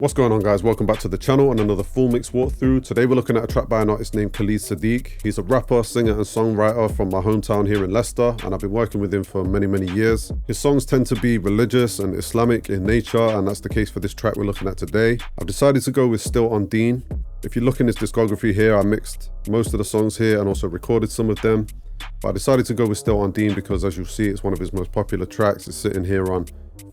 What's going on, guys? Welcome back to the channel and another full mix walkthrough. Today we're looking at a track by an artist named Khxled Siddiq. He's a rapper, singer and songwriter from my hometown here in Leicester, and I've been working with him for many years. His songs tend to be religious and Islamic in nature, and that's the case for this track we're looking at today. I've decided to go with Still On Deen. If you look in his discography here, I mixed most of the songs here and also recorded some of them. But I decided to go with Still On Deen because, as you'll see, it's one of his most popular tracks. It's sitting here on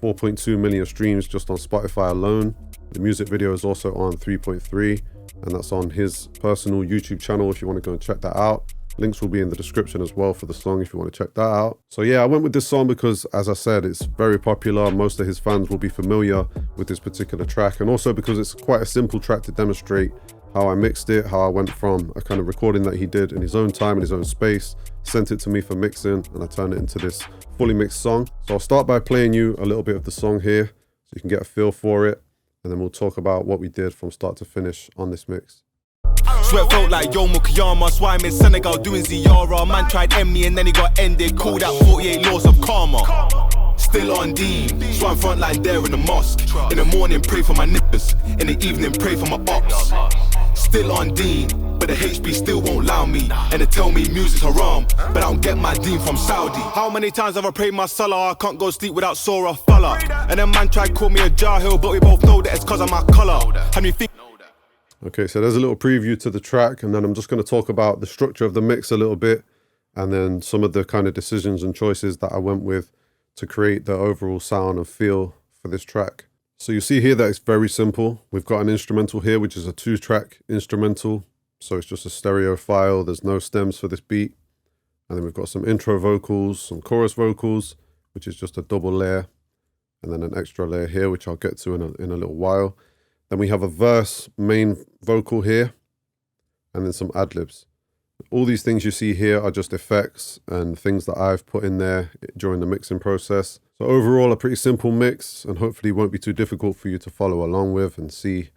4.2 million streams just on Spotify alone. The music video is also on 3.3, and that's on his personal YouTube channel if you want to go and check that out. Links will be in the description as well for the song if you want to check that out. So yeah, I went with this song because, as I said, it's very popular. Most of his fans will be familiar with this particular track, and also because it's quite a simple track to demonstrate how I mixed it, how I went from a kind of recording that he did in his own time, in his own space, sent it to me for mixing, and I turned it into this fully mixed song. So I'll start by playing you a little bit of the song here so you can get a feel for it, and then we'll talk about what we did from start to finish on this mix. Sweat felt like Yo Mukiyama, so I'm in Senegal doing Ziyara. Man tried end me and then he got ended, called out 48 laws of karma. Still on Deen, so I'm front line there in the mosque. In the morning pray for my nippers, in the evening pray for my ops. Still on Deen, but the HB still won't allow me. And they tell me music's haram, but I don't get my Deen from Saudi. How many times have I prayed my salah? I can't go sleep without Surah Fala. And then man tried call me a jahil, but we both know that it's cause of my colour. How many think? Okay, so there's a little preview to the track, and then I'm just going to talk about the structure of the mix a little bit, and then some of the kind of decisions and choices that I went with to create the overall sound and feel for this track. So you see here that it's very simple. We've got an instrumental here, which is a 2-track instrumental. So it's just a stereo file. There's no stems for this beat. And then we've got some intro vocals, some chorus vocals, which is just a double layer, and then an extra layer here, which I'll get to in a little while. Then we have a verse main vocal here, and then some ad-libs. All these things you see here are just effects and things that I've put in there during the mixing process. So overall, a pretty simple mix, and hopefully won't be too difficult for you to follow along with and see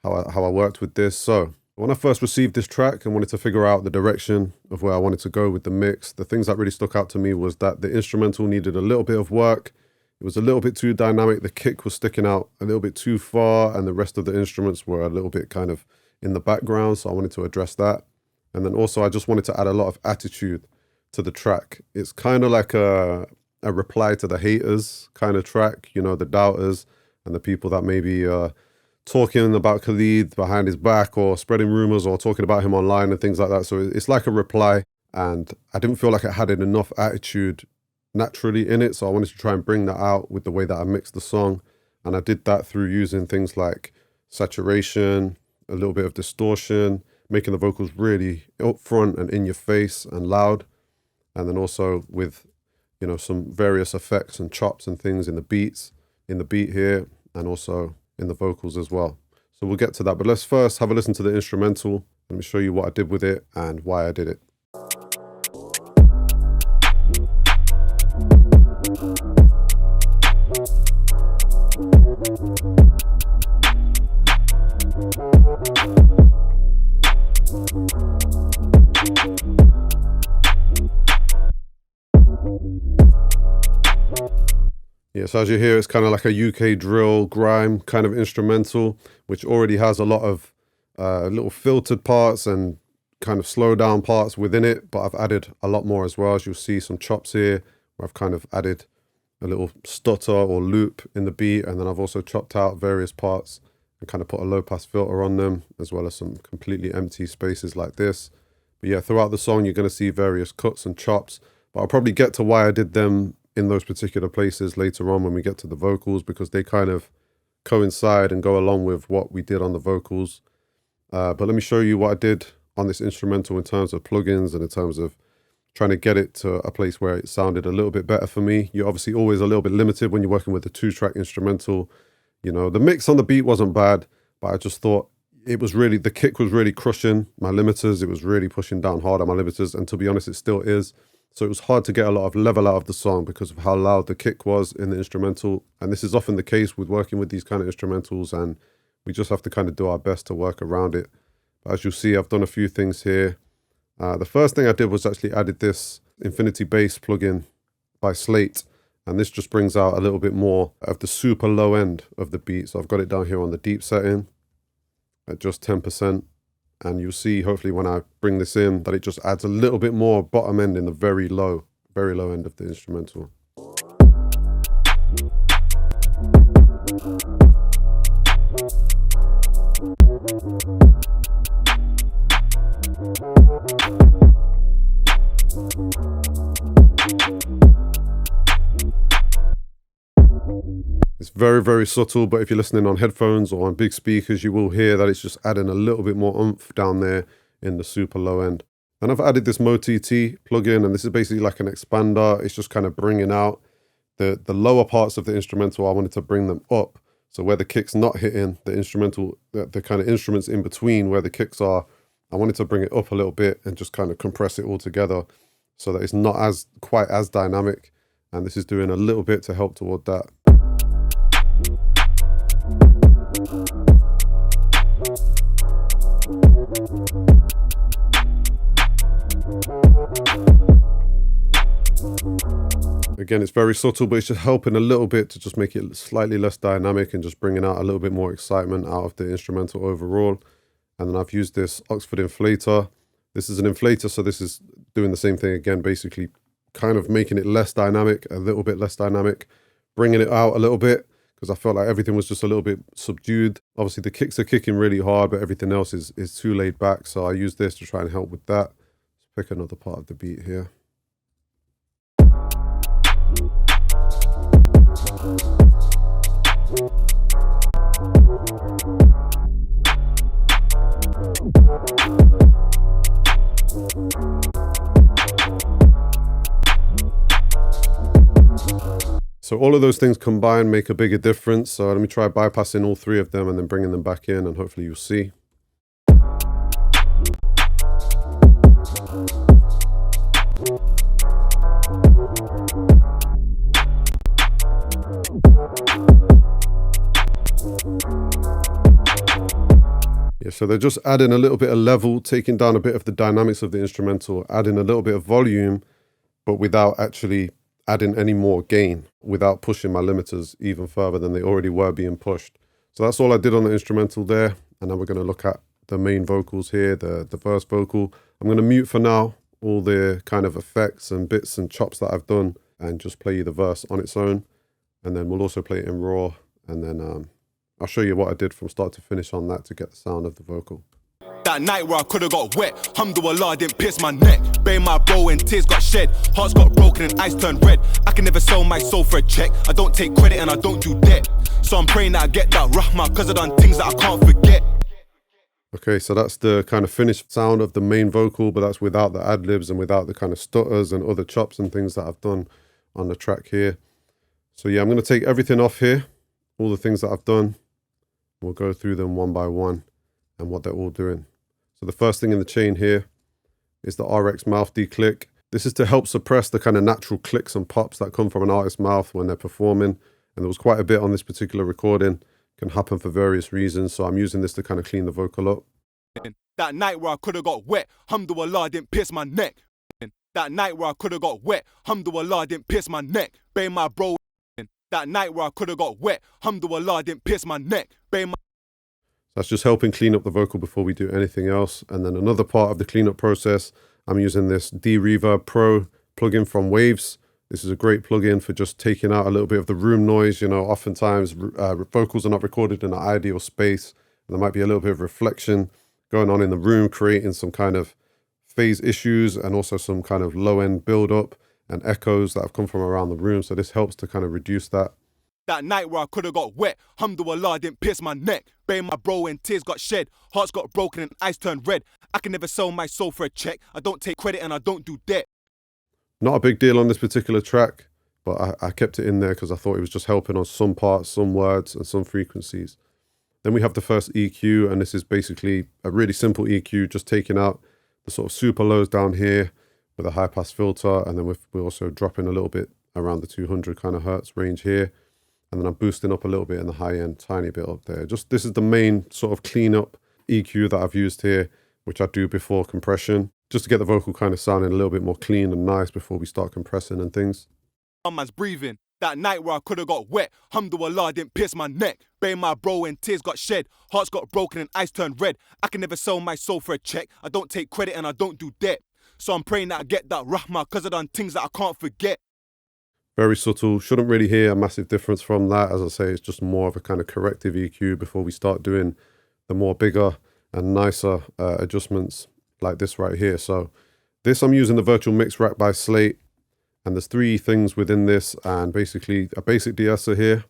how I worked with this. So when I first received this track and wanted to figure out the direction of where I wanted to go with the mix, the things that really stuck out to me was that the instrumental needed a little bit of work. It was a little bit too dynamic. The kick was sticking out a little bit too far, and the rest of the instruments were a little bit kind of in the background. So I wanted to address that. And then also I just wanted to add a lot of attitude to the track. It's kind of like a reply to the haters kind of track, you know, the doubters and the people that maybe talking about Khaled behind his back or spreading rumors or talking about him online and things like that. So it's like a reply, and I didn't feel like it had enough attitude naturally in it. So I wanted to try and bring that out with the way that I mixed the song. And I did that through using things like saturation, a little bit of distortion, making the vocals really upfront and in your face and loud. And then also with, you know, some various effects and chops and things in the beats, in the beat here, and also in the vocals as well. So we'll get to that, but let's first have a listen to the instrumental. Let me show you what I did with it and why I did it. Yeah, so as you hear, it's kind of like a UK drill, grime kind of instrumental, which already has a lot of little filtered parts and kind of slow down parts within it, but I've added a lot more as well. As you'll see some chops here, where I've kind of added a little stutter or loop in the beat, and then I've also chopped out various parts and kind of put a low pass filter on them, as well as some completely empty spaces like this. But yeah, throughout the song, you're going to see various cuts and chops, but I'll probably get to why I did them in those particular places later on when we get to the vocals, because they kind of coincide and go along with what we did on the vocals. But let me show you what I did on this instrumental in terms of plugins and in terms of trying to get it to a place where it sounded a little bit better for me. You're obviously always a little bit limited when you're working with a 2-track instrumental. You know, the mix on the beat wasn't bad, but I just thought it was really, the kick was really crushing my limiters. It was really pushing down hard on my limiters, and to be honest, it still is. So it was hard to get a lot of level out of the song because of how loud the kick was in the instrumental. And this is often the case with working with these kind of instrumentals, and we just have to kind of do our best to work around it. But as you'll see, I've done a few things here. The first thing I did was actually added this Infinity Bass plugin by Slate. And this just brings out a little bit more of the super low end of the beat. So I've got it down here on the deep setting at just 10%. And you'll see, hopefully, when I bring this in, that it just adds a little bit more bottom end in the very low end of the instrumental. It's very, very subtle, but if you're listening on headphones or on big speakers, you will hear that it's just adding a little bit more oomph down there in the super low end. And I've added this MoTT plugin, and this is basically like an expander. It's just kind of bringing out the lower parts of the instrumental. I wanted to bring them up. So where the kick's not hitting the instrumental, the kind of instruments in between where the kicks are, I wanted to bring it up a little bit and just kind of compress it all together so that it's not quite as dynamic. And this is doing a little bit to help toward that. Again, it's very subtle, but it's just helping a little bit to just make it slightly less dynamic and just bringing out a little bit more excitement out of the instrumental overall. And then I've used this Khxled inflator. This is an inflator, so this is doing the same thing again, basically kind of making it less dynamic, a little bit less dynamic, bringing it out a little bit, because I felt like everything was just a little bit subdued. Obviously, the kicks are kicking really hard, but everything else is too laid back. So I use this to try and help with that. Let's pick another part of the beat here. So all of those things combined make a bigger difference. So let me try bypassing all three of them and then bringing them back in, and hopefully you'll see. Yeah, so they're just adding a little bit of level, taking down a bit of the dynamics of the instrumental, adding a little bit of volume, but without actually adding any more gain, without pushing my limiters even further than they already were being pushed. So that's all I did on the instrumental there. And now we're going to look at the main vocals here, the verse vocal. I'm going to mute for now all the kind of effects and bits and chops that I've done and just play you the verse on its own. And then we'll also play it in raw. And then I'll show you what I did from start to finish on that to get the sound of the vocal. That night where I could've got wet, alhamdulillah, didn't pierce my neck. Bay my bro and tears got shed, hearts got broken and eyes turned red. I can never sell my soul for a check. I don't take credit and I don't do debt. So I'm praying that I get that rahmah, cause I done things that I can't forget. Okay, so that's the kind of finished sound of the main vocal, but that's without the ad-libs and without the kind of stutters and other chops and things that I've done on the track here. So yeah, I'm going to take everything off here, all the things that I've done. We'll go through them one by one and what they're all doing. So the first thing in the chain here is the RX mouth declick. This is to help suppress the kind of natural clicks and pops that come from an artist's mouth when they're performing. And there was quite a bit on this particular recording. Can happen for various reasons. So I'm using this to kind of clean the vocal up. That night where I could've got wet, alhamdulillah, didn't pierce my neck. That night where I could've got wet, alhamdulillah, didn't pierce my neck. Bay my bro. That night where I could've got wet, alhamdulillah, didn't pierce my neck. Bay my... That's just helping clean up the vocal before we do anything else. And then another part of the cleanup process, I'm using this D-Reverb Pro plugin from Waves. This is a great plugin for just taking out a little bit of the room noise. You know, oftentimes vocals are not recorded in an ideal space. And there might be a little bit of reflection going on in the room, creating some kind of phase issues and also some kind of low-end build-up and echoes that have come from around the room. So this helps to kind of reduce that. That night where I could've got wet, alhamdulillah, didn't pierce my neck. Bay my bro and tears got shed, hearts got broken and eyes turned red. I can never sell my soul for a check. I don't take credit and I don't do debt. Not a big deal on this particular track, but I kept it in there because I thought it was just helping on some parts, some words and some frequencies. Then we have the first EQ, and this is basically a really simple EQ, just taking out the sort of super lows down here with a high pass filter. And then we're also dropping a little bit around the 200 kind of hertz range here. And then I'm boosting up a little bit in the high end, tiny bit up there. Just this is the main sort of cleanup EQ that I've used here, which I do before compression, just to get the vocal kind of sounding a little bit more clean and nice before we start compressing and things. Man's breathing. That night where I could've got wet, alhamdulillah, didn't pierce my neck. Bay my bro and tears got shed. Hearts got broken and eyes turned red. I can never sell my soul for a check. I don't take credit and I don't do debt. So I'm praying that I get that rahmah, cause I done things that I can't forget. Very subtle. Shouldn't really hear a massive difference from that. As I say, it's just more of a kind of corrective EQ before we start doing the more bigger and nicer adjustments like this right here. So this, I'm using the virtual mix rack by Slate. And there's three things within this, and basically a basic de-esser here.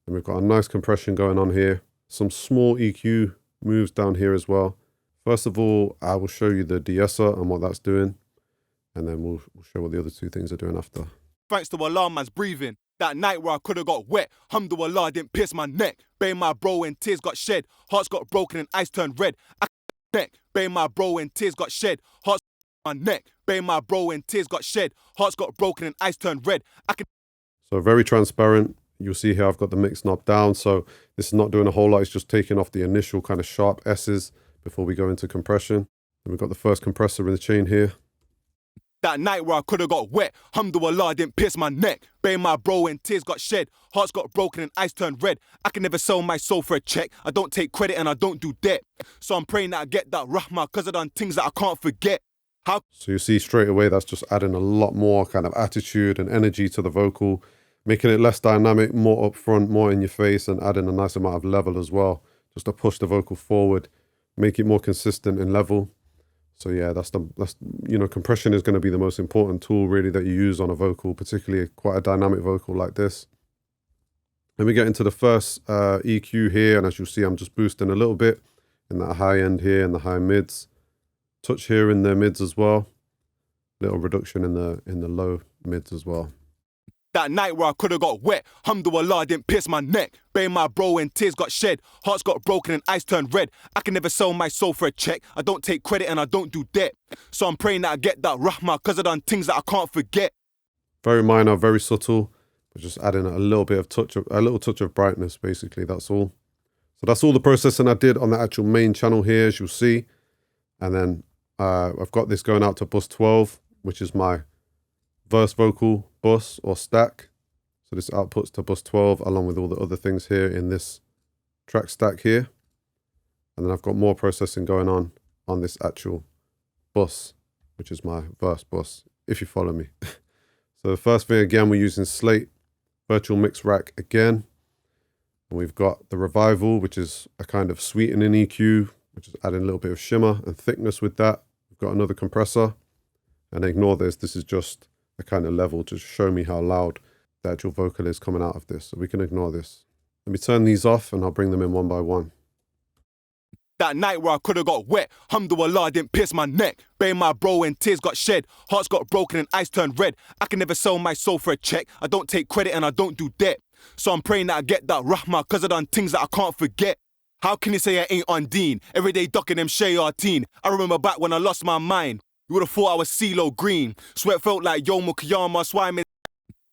And we've got a nice compression going on here. Some small EQ moves down here as well. First of all, I will show you the de-esser and what that's doing. And then we'll show what the other two things are doing after. Thanks to Allah, man's breathing. That night where I could've got wet, alhamdulillah, didn't pierce my neck. Bay my bro and tears got shed. Hearts got broken and eyes turned red. I neck. Bay my bro and tears got shed. Hearts my neck. Bay my bro and tears got shed. Hearts got broken and eyes turned red. So very transparent. You'll see here I've got the mix knob down. So this is not doing a whole lot. It's just taking off the initial kind of sharp S's before we go into compression. And we've got the first compressor in the chain here. That night where I could've got wet, alhamdulillah, didn't pierce my neck. Bay my bro and tears got shed. Hearts got broken and eyes turned red. I can never sell my soul for a check. I don't take credit and I don't do debt. So I'm praying that I get that rahmah, cause I done things that I can't forget. So you see straight away that's just adding a lot more kind of attitude and energy to the vocal, making it less dynamic, more upfront, more in your face, and adding a nice amount of level as well, just to push the vocal forward, make it more consistent and level. So yeah, that's compression is going to be the most important tool really that you use on a vocal, particularly quite a dynamic vocal like this. Then we get into the first EQ here, and as you'll see, I'm just boosting a little bit in that high end here and the high mids. Touch here in the mids as well. Little reduction in the low mids as well. That night where I could've got wet, alhamdulillah, didn't pierce my neck. Bay my bro and tears got shed. Hearts got broken and eyes turned red. I can never sell my soul for a check. I don't take credit and I don't do debt. So I'm praying that I get that rahmah, cause I done things that I can't forget. Very minor, very subtle, but just adding a little touch of brightness, basically, that's all. So that's all the processing I did on the actual main channel here, as you'll see. And then I've got this going out to bus 12, which is my verse vocal bus or stack. So this outputs to bus 12 along with all the other things here in this track stack here. And then I've got more processing going on this actual bus, which is my verse bus, if you follow me. So the first thing, again, we're using Slate virtual mix rack again. And we've got the Revival, which is a kind of sweetening EQ, which is adding a little bit of shimmer and thickness with that. We've got another compressor, and ignore this. This is just a kind of level to show me how loud the actual vocal is coming out of this. So we can ignore this. Let me turn these off and I'll bring them in one by one. That night where I could've got wet, alhamdulillah, didn't pierce my neck. Bay my bro and tears got shed. Hearts got broken and eyes turned red. I can never sell my soul for a check. I don't take credit and I don't do debt. So I'm praying that I get that rahmah, cause I done things that I can't forget. How can you say I ain't on Deen? Every day ducking them Shayarteen. I remember back when I lost my mind. You would've thought I was CeeLo Green. Sweat felt like Yom Kiyama, so I made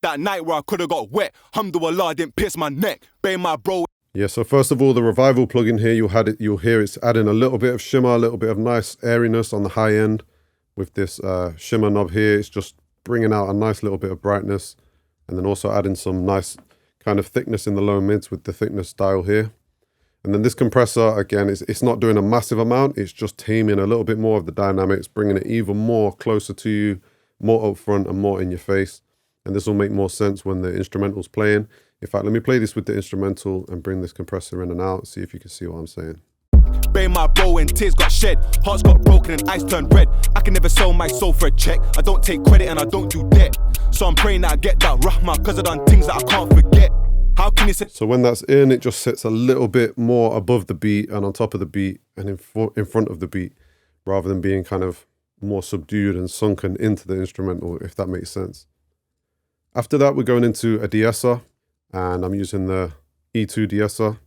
that night where I could've got wet. Alhamdulillah, didn't pierce my neck. Bay my bro. Yeah, so first of all, the Revival plugin here, you'll hear it's adding a little bit of shimmer, a little bit of nice airiness on the high end. With this shimmer knob here, it's just bringing out a nice little bit of brightness. And then also adding some nice kind of thickness in the low mids with the thickness dial here. And then this compressor, again, it's not doing a massive amount. It's just taming a little bit more of the dynamics, bringing it even more closer to you, more upfront and more in your face. And this will make more sense when the instrumental's playing. In fact, let me play this with the instrumental and bring this compressor in and out. See if you can see what I'm saying. Bay my bro and tears got shed. Hearts got broken and eyes turned red. I can never sell my soul for a check. I don't take credit and I don't do debt. So I'm praying that I get that rahmah, cause I done things that I can't forget. How can you say? So when that's in, it just sits a little bit more above the beat and on top of the beat and in front of the beat, rather than being kind of more subdued and sunken into the instrumental, if that makes sense. After that, we're going into a de-esser, and I'm using the E2 de-esser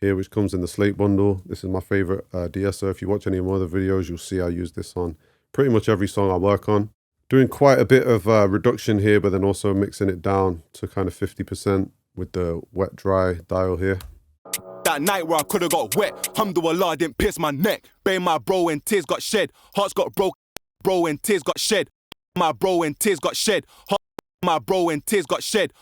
here, which comes in the Slate bundle. This is my favorite de-esser. If you watch any of my other videos, you'll see I use this on pretty much every song I work on. Doing quite a bit of reduction here, but then also mixing it down to kind of 50% with the wet dry dial here. That night where I could've got wet, alhamdulillah, didn't pierce my neck. Bay my bro and tears got shed. Hearts got broken, bro and tears got shed. My bro and tears got shed. My bro and tears got shed.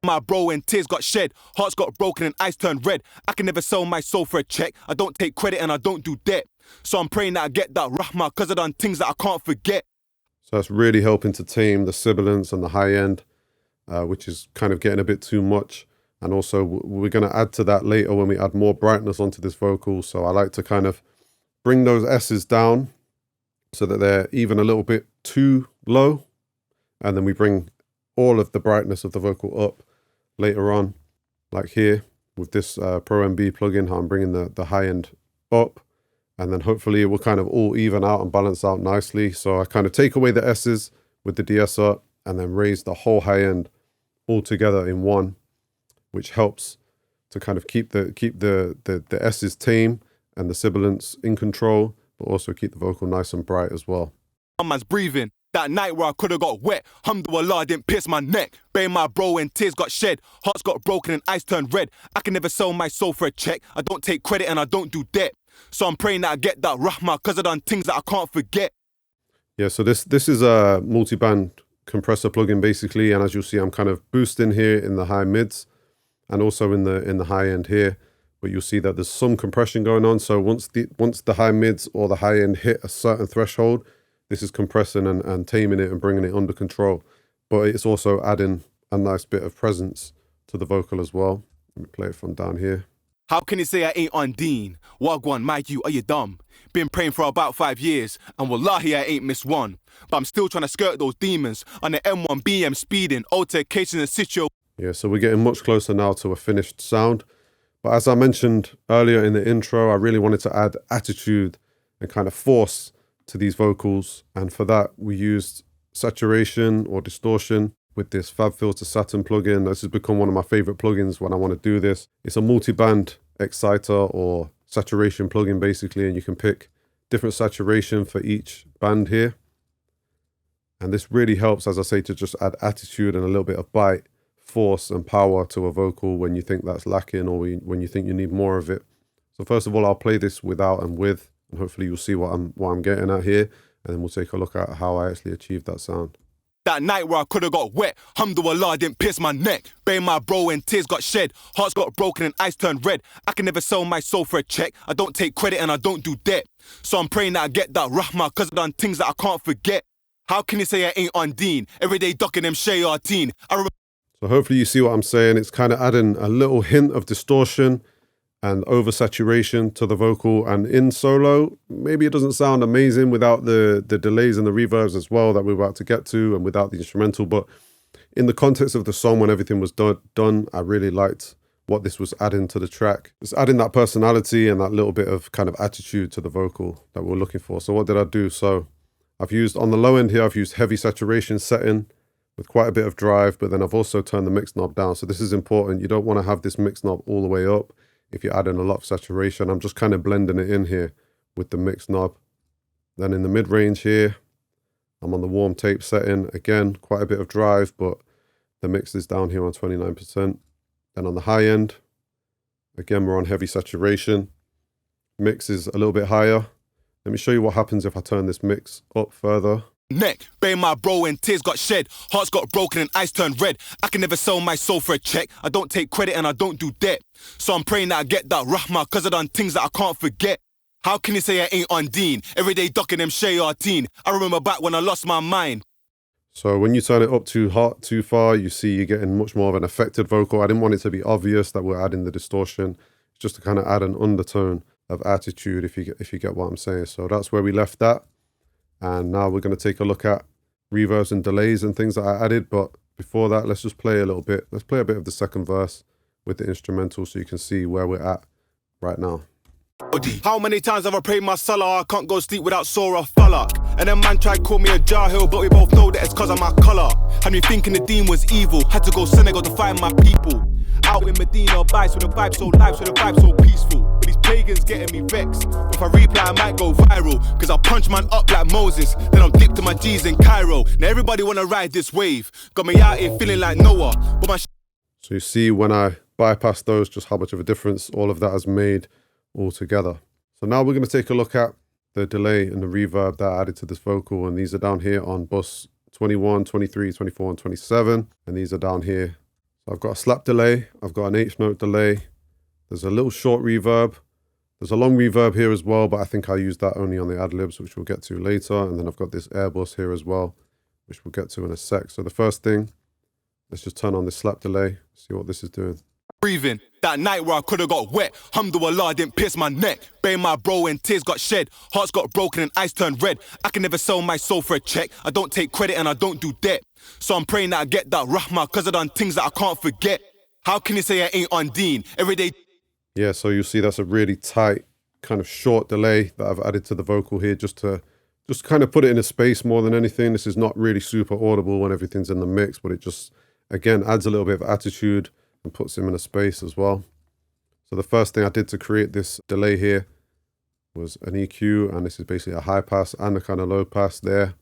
My bro and tears got shed, hearts got broken and eyes turned red. I can never sell my soul for a check. I don't take credit and I don't do debt. So I'm praying that I get that rahmah, cause I done things that I can't forget. So that's really helping to tame the sibilance and the high end, which is kind of getting a bit too much. And also we're going to add to that later when we add more brightness onto this vocal. So I like to kind of bring those S's down so that they're even a little bit too low. And then we bring all of the brightness of the vocal up later on, like here with this Pro MB plugin, how I'm bringing the high end up. And then hopefully it will kind of all even out and balance out nicely. So I kind of take away the S's with the DSR and then raise the whole high end all together in one, which helps to kind of keep the S's tame and the sibilance in control, but also keep the vocal nice and bright as well. Man's breathing. That night where I could've got wet, alhamdulillah, didn't pierce my neck. Bury my bro and tears got shed, hearts got broken and eyes turned red. I can never sell my soul for a check. I don't take credit and I don't do debt. So I'm praying that I get that rahmah, cause I done things that I can't forget. Yeah, so this is a multi-band compressor plugin basically, and as you'll see, I'm kind of boosting here in the high mids and also in the high end here. But you'll see that there's some compression going on. So once the high mids or the high end hit a certain threshold, this is compressing and taming it and bringing it under control. But it's also adding a nice bit of presence to the vocal as well. Let me play it from down here. How can you say I ain't on Deen? Wagwan, my you, are you dumb? Been praying for about 5 years, and wallahi I ain't missed one. But I'm still trying to skirt those demons on the M1 BM speeding, altercations and situation. Yeah, so we're getting much closer now to a finished sound. But as I mentioned earlier in the intro, I really wanted to add attitude and kind of force to these vocals, and for that we used saturation or distortion with this FabFilter Saturn plugin. This has become one of my favorite plugins when I want to do this. It's a multi-band exciter or saturation plugin basically, and you can pick different saturation for each band here. And this really helps, as I say, to just add attitude and a little bit of bite, force and power to a vocal when you think that's lacking or when you think you need more of it. So first of all, I'll play this without and with, and hopefully you'll see what I'm getting at here, and then we'll take a look at how I actually achieved that sound. That night where I could've got wet, alhamdulillah, didn't pierce my neck. Bury my bro and tears got shed, hearts got broken and eyes turned red. I can never sell my soul for a check. I don't take credit and I don't do debt. So I'm praying that I get that rahmah, cause I done things that I can't forget. How can you say I ain't on Deen? Every day ducking them shayateen. So hopefully you see what I'm saying. It's kind of adding a little hint of distortion and oversaturation to the vocal, and in solo, maybe it doesn't sound amazing without the delays and the reverbs as well that we're about to get to, and without the instrumental. But in the context of the song, when everything was done, I really liked what this was adding to the track. It's adding that personality and that little bit of kind of attitude to the vocal that we're looking for. So what did I do? So I've used, on the low end here, I've used heavy saturation setting with quite a bit of drive, but then I've also turned the mix knob down. So this is important. You don't want to have this mix knob all the way up if you're adding a lot of saturation. I'm just kind of blending it in here with the mix knob. Then in the mid-range here, I'm on the warm tape setting. Again, quite a bit of drive, but the mix is down here on 29%. Then on the high end, again, we're on heavy saturation. Mix is a little bit higher. Let me show you what happens if I turn this mix up further. Neck, bury my bro and tears got shed, hearts got broken and eyes turned red. I can never sell my soul for a check. I don't take credit and I don't do debt. So I'm praying that I get that rahmah, cause I done things that I can't forget. How can you say I ain't on Deen? Every day ducking them shayateen. I remember back when I lost my mind. So when you turn it up too hot, too far, you see you're getting much more of an affected vocal. I didn't want it to be obvious that we're adding the distortion, just to kind of add an undertone of attitude, if you get what I'm saying. So that's where we left that. And now we're going to take a look at reverbs and delays and things that I added. But before that, let's just play a little bit. Let's play a bit of the second verse with the instrumental so you can see where we're at right now. How many times have I prayed my salah? I can't go sleep without Surah Falak. And then man tried call me a jahil, but we both know that it's cause of my colour. Had me thinking the deen was evil, had to go Senegal to find my people. Out in Medina, bites with the vibe so live, with the vibe so peaceful. But these pagans getting me vexed. If I reply, I might go viral. Cause I'll punch man up like Moses. Then I'll dip to my G's in Cairo. Now everybody wanna ride this wave. Got me out here feeling like Noah. But my so you see when I bypass those, just how much of a difference all of that has made all together. So now we're gonna take a look at the delay and the reverb that I added to this vocal. And these are down here on bus 21, 23, 24, and 27. And these are down here. So I've got a slap delay, I've got an eighth note delay, there's a little short reverb, there's a long reverb here as well, but I think I'll use that only on the Adlibs, which we'll get to later. And then I've got this airbus here as well, which we'll get to in a sec. So the first thing, let's just turn on this slap delay, see what this is doing. Breathing. That night where I could've got wet. Alhamdulillah, didn't pierce my neck. Bay my bro and tears got shed. Hearts got broken and eyes turned red. I can never sell my soul for a check. I don't take credit and I don't do debt. So I'm praying that I get that rahmah, cause I done things that I can't forget. How can you say I ain't on Deen? Every day. Yeah, so you'll see that's a really tight, kind of short delay that I've added to the vocal here just to kind of put it in a space more than anything. This is not really super audible when everything's in the mix, but it just, again, adds a little bit of attitude and puts him in a space as well. So the first thing I did to create this delay here was an EQ, and this is basically a high pass and a kind of low pass there.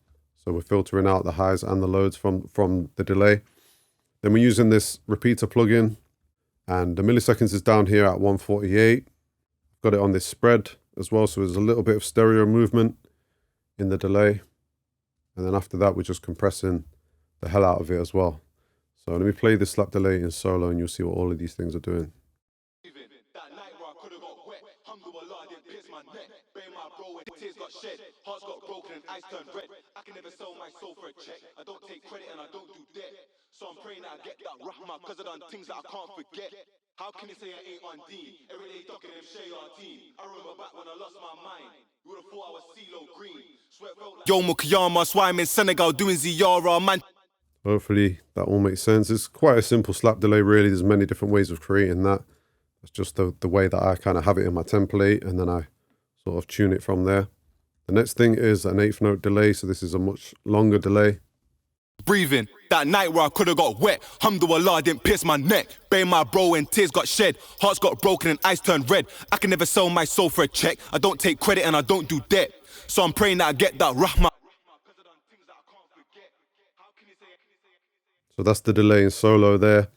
So we're filtering out the highs and the lows from the delay. Then we're using this repeater plugin, and the milliseconds is down here at 148. Got it on this spread as well, so there's a little bit of stereo movement in the delay. And then after that, we're just compressing the hell out of it as well. So let me play this slap delay in solo and you'll see what all of these things are doing. That night where I could've got wet. Alhamdulillah, didn't pierce my neck. Bay my bro and tears got shed. Hearts got broken and eyes turned red. I can never sell my soul for a check. I don't take credit and I don't do debt. So I'm praying that I get that rahmah, cause I done things that I can't forget. How can you say I ain't on Deen? Every day ducking them Shay team. I remember back when I lost my mind. You would've thought I was CeeLo Green. Sweat felt like Yo Mukiyama, that's why I'm in Senegal doing Ziyara, man. Hopefully that all makes sense. It's quite a simple slap delay, really. There's many different ways of creating that. It's just the way that I kind of have it in my template, and then I sort of tune it from there. The next thing is an eighth note delay, so this is a much longer delay. Breathing. That night where I could've got wet. Alhamdulillah, didn't pierce my neck. Bay my bro and tears got shed. Hearts got broken and eyes turned red. I can never sell my soul for a check. I don't take credit and I don't do debt. So I'm praying that I get that rahmah. So that's the delay in solo there.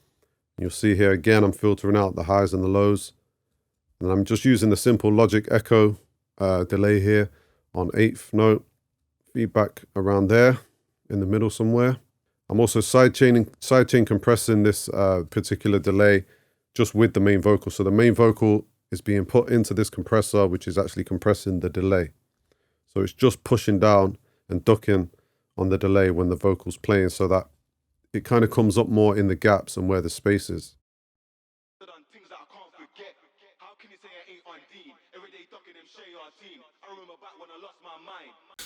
You'll see here again, I'm filtering out the highs and the lows. And I'm just using the simple Logic Echo delay here on eighth note. Feedback around there in the middle somewhere. I'm also sidechain compressing this particular delay just with the main vocal. So the main vocal is being put into this compressor, which is actually compressing the delay. So it's just pushing down and ducking on the delay when the vocal's playing, so that it kind of comes up more in the gaps and where the space is.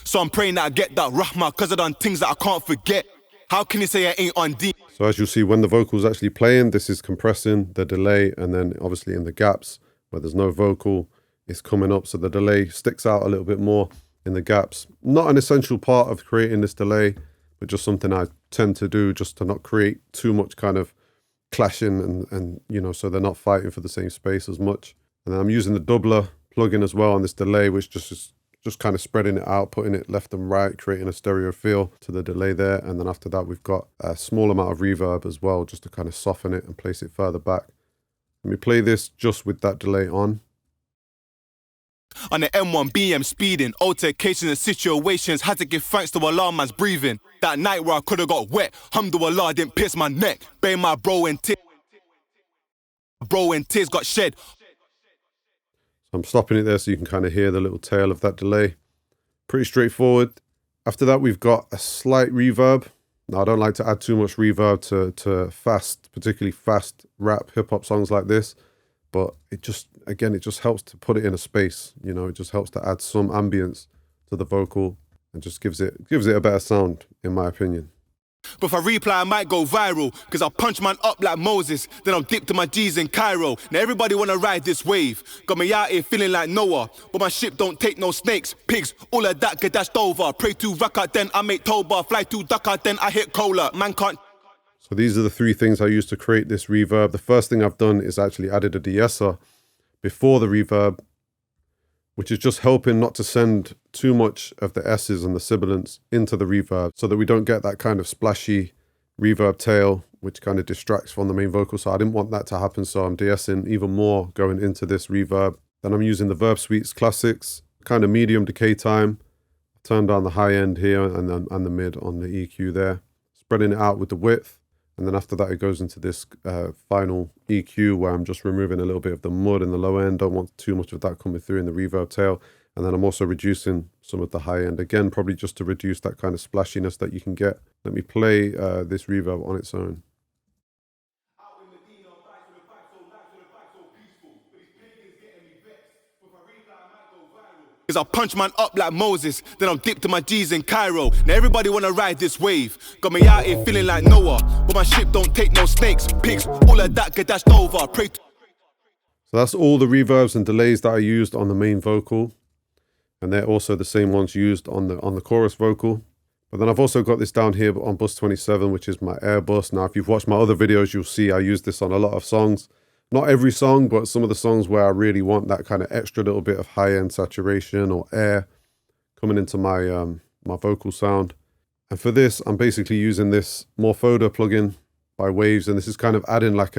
So I'm praying that I get that rahmah, cause I done things that I can't forget. How can you say I ain't on Deen? So as you'll see, when the vocal's actually playing, this is compressing the delay, and then obviously in the gaps where there's no vocal, it's coming up, so the delay sticks out a little bit more in the gaps. Not an essential part of creating this delay, but just something I tend to do just to not create too much kind of clashing and you know, so they're not fighting for the same space as much. And then I'm using the doubler plugin as well on this delay, which just kind of spreading it out, putting it left and right, creating a stereo feel to the delay there. And then after that, we've got a small amount of reverb as well, just to kind of soften it and place it further back. Let me play this just with that delay on. On the M1 BM speeding, altercations and situations, had to give thanks to Allah, man's breathing. That night where I could've got wet, alhamdulillah, didn't pierce my neck. Bay my bro and tears got shed. So I'm stopping it there so you can kind of hear the little tail of that delay. Pretty straightforward. After that, we've got a slight reverb. Now, I don't like to add too much reverb to fast, particularly fast rap hip-hop songs like this, but it just, again, it just helps to put it in a space. You know, it just helps to add some ambience to the vocal and just gives it a better sound, in my opinion. But if I reply, I might go viral, cause I punch man up like Moses, then I'll dip to my G's in Cairo. Now everybody wanna ride this wave, got me out here feeling like Noah, but my ship don't take no snakes, pigs, all of that get dashed over. Pray to Rakat, then I make Toba, fly to Dakar, then I hit Cola. Man can't. So these are the three things I use to create this reverb. The first thing I've done is actually added a de-esser before the reverb, which is just helping not to send too much of the S's and the sibilants into the reverb so that we don't get that kind of splashy reverb tail, which kind of distracts from the main vocal. So I didn't want that to happen, so I'm de-essing even more going into this reverb. Then I'm using the Verb Suite's Classics, kind of medium decay time. Turn down the high end here and the mid on the EQ there. Spreading it out with the width. And then after that, it goes into this final EQ where I'm just removing a little bit of the mud in the low end. Don't want too much of that coming through in the reverb tail. And then I'm also reducing some of the high end. Again, probably just to reduce that kind of splashiness that you can get. Let me play this reverb on its own. Cause I punch man up like Moses, then I'm dipped to my G's in Cairo. Now everybody wanna ride this wave. Got me out here feeling like Noah, but my ship don't take no snakes, pigs, all of that get dashed over. Pray to So that's all the reverbs and delays that I used on the main vocal. And they're also the same ones used on the chorus vocal. But then I've also got this down here on bus 27, which is my air bus. Now, if you've watched my other videos, you'll see I use this on a lot of songs. Not every song, but some of the songs where I really want that kind of extra little bit of high-end saturation or air coming into my my vocal sound. And for this, I'm basically using this Morphoda plugin by Waves, and this is kind of adding like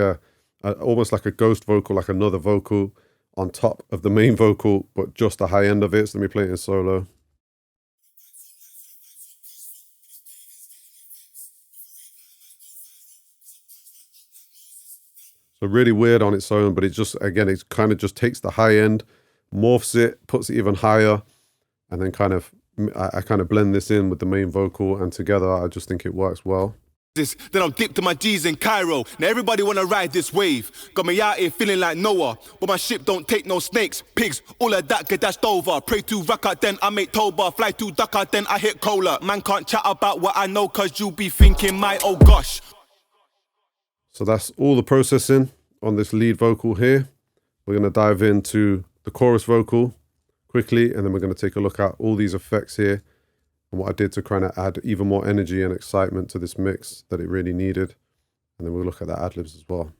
almost like a ghost vocal, like another vocal on top of the main vocal, but just the high end of it. So let me play it in solo. So really weird on its own, but it just, again, it kind of just takes the high end, morphs it, puts it even higher, and then kind of, I kind of blend this in with the main vocal, and together I just think it works well. then I'm dipped to my G's in Cairo. Now everybody wanna ride this wave. Got me out here feeling like Noah, but my ship don't take no snakes, pigs, all of that get dashed over. Pray to Raqqa, then I make Toba. Fly to Dhaka, then I hit Kola. Man can't chat about what I know, cause you be thinking, my oh gosh. So that's all the processing on this lead vocal here. We're going to dive into the chorus vocal quickly, and then we're going to take a look at all these effects here and what I did to kind of add even more energy and excitement to this mix that it really needed. And then we'll look at the ad-libs as well.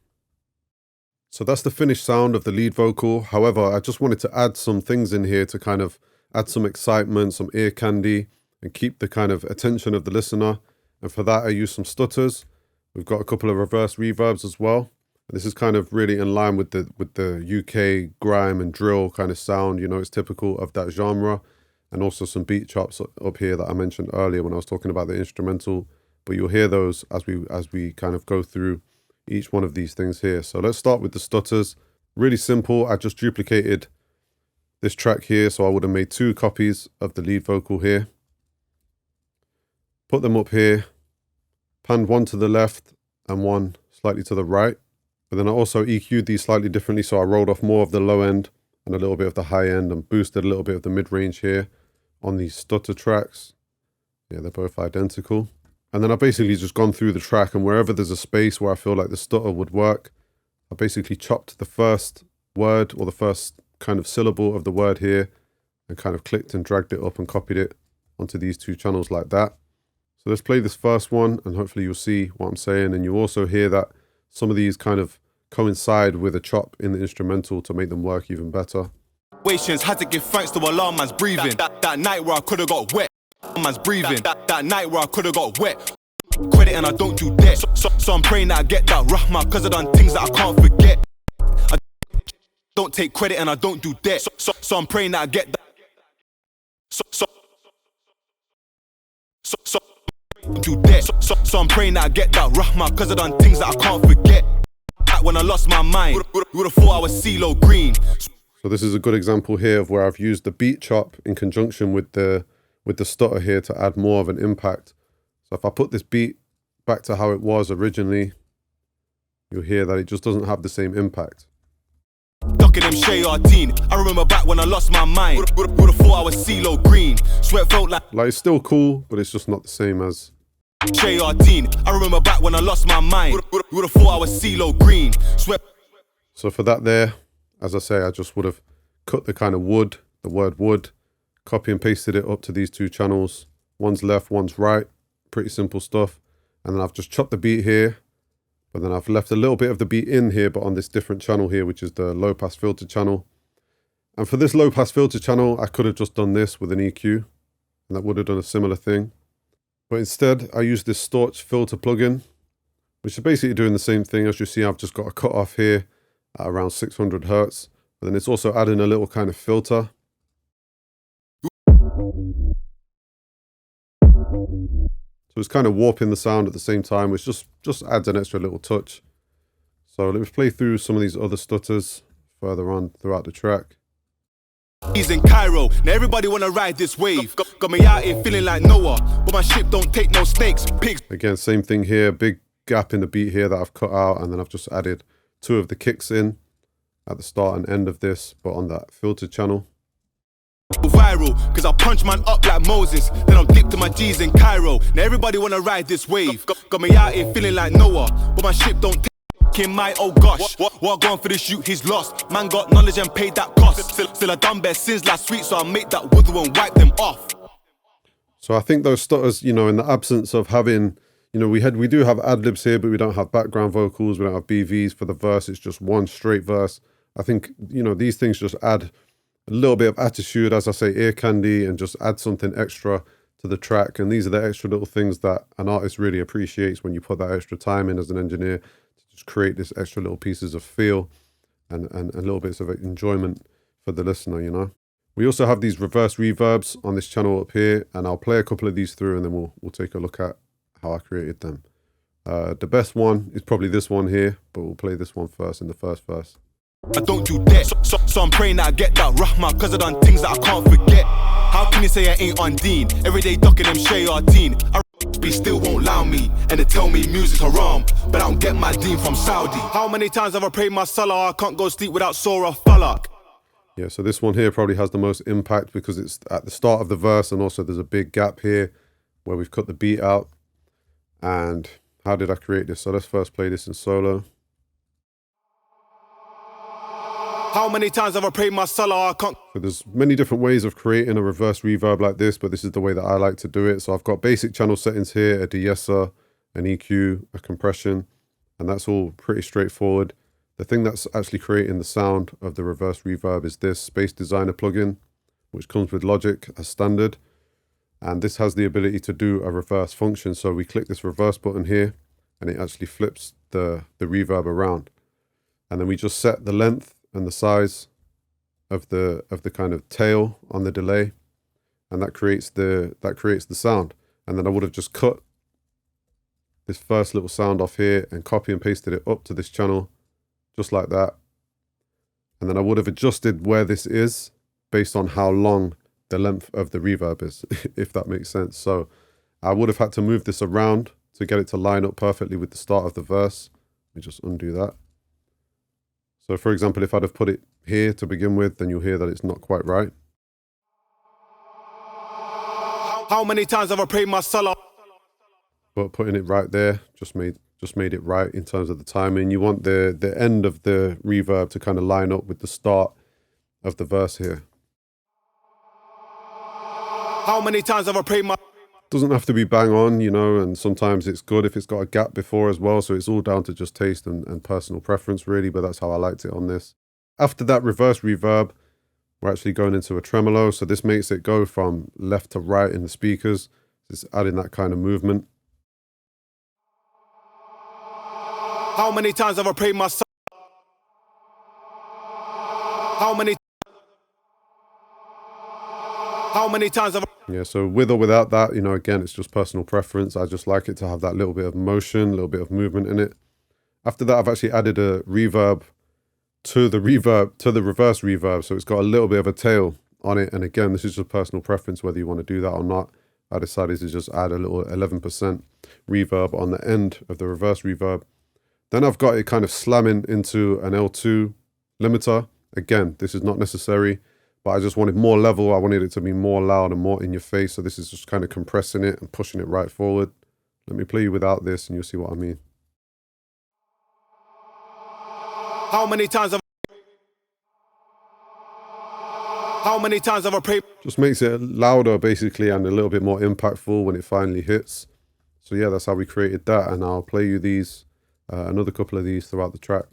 So that's the finished sound of the lead vocal. However, I just wanted to add some things in here to kind of add some excitement, some ear candy, and keep the kind of attention of the listener. And for that, I used some stutters. We've got a couple of reverse reverbs as well. And this is kind of really in line with the UK grime and drill kind of sound. You know, it's typical of that genre. And also some beat chops up here that I mentioned earlier when I was talking about the instrumental. But you'll hear those as we kind of go through each one of these things here. So let's start with the stutters. Really simple. I just duplicated this track here. So I would have made 2 copies of the lead vocal here. Put them up here. Panned one to the left and one slightly to the right. But then I also EQ'd these slightly differently. So I rolled off more of the low end and a little bit of the high end and boosted a little bit of the mid-range here on these stutter tracks. Yeah, they're both identical. And then I've basically just gone through the track, and wherever there's a space where I feel like the stutter would work, I basically chopped the first word or the first kind of syllable of the word here and kind of clicked and dragged it up and copied it onto these 2 channels like that. So let's play this first one and hopefully you'll see what I'm saying. And you also hear that some of these kind of coincide with a chop in the instrumental to make them work even better. Had to give thanks to Allah, man's breathing. That night where I could have got wet. Man's breathing. That night where I could have got wet. Credit and I don't do debt. So I'm praying that I get that rahmah, cause I done things that I can't forget. I don't take credit and I don't do debt. So I'm praying that I get that. Do debt. So I'm praying that I get that rahmah, cause I done things that I can't forget. Back when I lost my mind, would have thought I was CeeLo Green. So this is a good example here of where I've used the beat chop in conjunction with the stutter here to add more of an impact. So if I put this beat back to how it was originally, you'll hear that it just doesn't have the same impact. Ducking them Khxled Siddiq. I remember back when I lost my mind. Would have thought I was CeeLo Green. Sweat felt like it's still cool, but it's just not the same as Khxled Siddiq. I remember back when I lost my mind. Would have thought I was CeeLo Green. Sweat. So for that there, as I say, I just would have cut the kind of wood, the word wood, copy and pasted it up to these 2 channels. One's left, one's right. Pretty simple stuff. And then I've just chopped the beat here, but then I've left a little bit of the beat in here, but on this different channel here, which is the low pass filter channel. And for this low pass filter channel, I could have just done this with an EQ, and that would have done a similar thing. But instead, I used this Storch filter plugin, which is basically doing the same thing. As you see, I've just got a cut off here at around 600 hertz. But then it's also adding a little kind of filter. So it's kind of warping the sound at the same time, which just adds an extra little touch. So let's play through some of these other stutters further on throughout the track. He's in Cairo, now everybody wanna ride this wave. Got me out here feeling like Noah, but my ship don't take no snakes, pigs. Again, same thing here, big gap in the beat here that I've cut out, and then I've just added 2 of the kicks in at the start and end of this, but on that filtered channel. Viral, cause I punch man up like Moses, then I'm dipped to my G's in Cairo. Now everybody wanna ride this wave. Got me out here feeling like Noah, but my ship don't in my oh gosh. What gone for the shoot, he's lost. Man got knowledge and paid that cost. Still I done best since last week, so I make that wither and wipe them off. So I think those stutters, you know, in the absence of having, you know, we do have ad-libs here, but we don't have background vocals, we don't have BVs for the verse, it's just one straight verse. I think, you know, these things just add a little bit of attitude, as I say, ear candy, and just add something extra to the track. And these are the extra little things that an artist really appreciates when you put that extra time in as an engineer to just create this extra little pieces of feel and little bits of enjoyment for the listener, you know. We also have these reverse reverbs on this channel up here, and I'll play a couple of these through and then we'll take a look at how I created them. The best one is probably this one here, but we'll play this one first in the first verse. I don't do that, so I'm praying that I get that rahma, cause I done things that I can't forget. How can you say I ain't on Deen? Every day ducking them Shay or Deen. I still won't allow me, and they tell me music's haram, but I don't get my Deen from Saudi. How many times have I prayed my salah? I can't go sleep without Surah Falak. Yeah, so this one here probably has the most impact because it's at the start of the verse, and also there's a big gap here where we've cut the beat out. And how did I create this? So let's first play this in solo. How many times have I prayed my salah? I can't. So there's many different ways of creating a reverse reverb like this, but this is the way that I like to do it. So I've got basic channel settings here, a de-esser, an EQ, a compression, and that's all pretty straightforward. The thing that's actually creating the sound of the reverse reverb is this Space Designer plugin, which comes with Logic as standard. And this has the ability to do a reverse function. So we click this reverse button here, and it actually flips the reverb around. And then we just set the length and the size of the kind of tail on the delay, and that creates the sound. And then I would have just cut this first little sound off here and copy and pasted it up to this channel, just like that. And then I would have adjusted where this is based on how long the length of the reverb is, if that makes sense. So I would have had to move this around to get it to line up perfectly with the start of the verse. Let me just undo that. So for example, if I'd have put it here to begin with, then you'll hear that it's not quite right. How many times have I prayed my salah? But putting it right there just made it right in terms of the timing. You want the end of the reverb to kind of line up with the start of the verse here. How many times have I prayed my... Doesn't have to be bang on, you know, and sometimes it's good if it's got a gap before as well. So it's all down to just taste and personal preference really, but that's how I liked it on this. After that reverse reverb, we're actually going into a tremolo. So this makes it go from left to right in the speakers. It's adding that kind of movement. How many times have I prayed my... How many times have I... Yeah, so with or without that, you know, again, it's just personal preference. I just like it to have that little bit of motion, a little bit of movement in it. After that, I've actually added a reverb to the reverse reverb. So it's got a little bit of a tail on it. And again, this is just personal preference, whether you want to do that or not. I decided to just add a little 11% reverb on the end of the reverse reverb. Then I've got it kind of slamming into an L2 limiter. Again, this is not necessary, but I just wanted more level. I wanted it to be more loud and more in your face. So this is just kind of compressing it and pushing it right forward. Let me play you without this and you'll see what I mean. How many times have I prayed? Just makes it louder basically and a little bit more impactful when it finally hits. So yeah, that's how we created that. And I'll play you these, another couple of these throughout the track.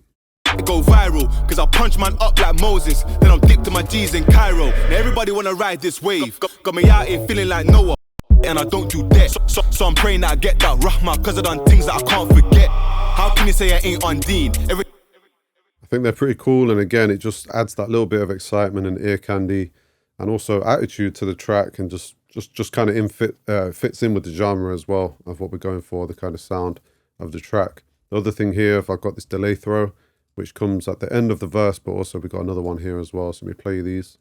Go viral, cause I punch man up like Moses, then I'm dipped to my G's in Cairo. Now everybody wanna ride this wave. Got me out here feeling like Noah, and I don't do that. So I'm praying that I get that rahma, cause I done things that I can't forget. How can you say I ain't on Deen? I think they're pretty cool, and again, it just adds that little bit of excitement and ear candy, and also attitude to the track, and just just kind of fits in with the genre as well of what we're going for, the kind of sound of the track. The other thing here, if I've got this delay throw, which comes at the end of the verse, but also we've got another one here as well. So let me play these.